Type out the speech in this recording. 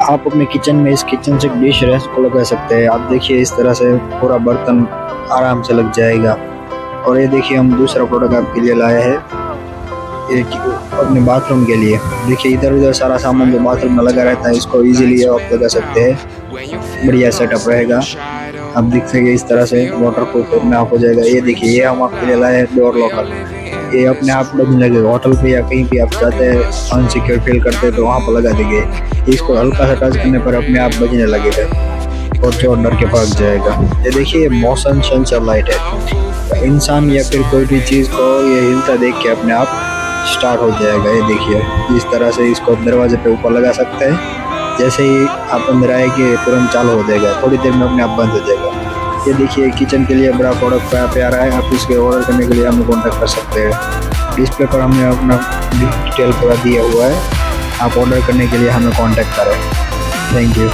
आप अपने किचन में इस किचन से डिश रेस्ट को लगा सकते हैं। आप देखिए इस तरह से पूरा बर्तन आराम से लग जाएगा। और ये देखिए हम दूसरा प्रोडक्ट आपके लिए लाए हैं, ये अपने बाथरूम के लिए। देखिए इधर उधर सारा सामान जो बाथरूम में लगा रहता है इसको इजीली आप लगा सकते हैं। बढ़िया सेटअप रहेगा। आप देख सकते इस तरह से वाटर प्रूफ अपने आप हो जाएगा। ये देखिए ये हम आपके लिए लाए हैं डोर लॉकर। ये अपने आप बजने लगेगा। होटल पे या कहीं भी आप जाते हैं अनसिक्योर फील करते हैं तो वहाँ पर लगा देंगे। इसको हल्का सा टच करने पर अपने आप बजने लगेगा और चोर डर के भाग जाएगा। ये देखिए मोशन सेंसर लाइट है। इंसान या फिर कोई भी चीज़ को ये हिलता देख के अपने आप स्टार्ट हो जाएगा। ये देखिए इस तरह से इसको दरवाजे पे ऊपर लगा सकते हैं। जैसे ही आप अंदर आएंगे तुरंत चालू हो जाएगा, थोड़ी देर में अपने आप बंद हो जाएगा। ये देखिए किचन के लिए बड़ा प्रोडक्ट प्यारा है। आप इसके ऑर्डर करने के लिए हमें कॉन्टैक्ट कर सकते हैं। डिस्प्ले पर हमने अपना डिटेल पूरा दिया हुआ है। आप ऑर्डर करने के लिए हमें कॉन्टैक्ट करें। Thank you.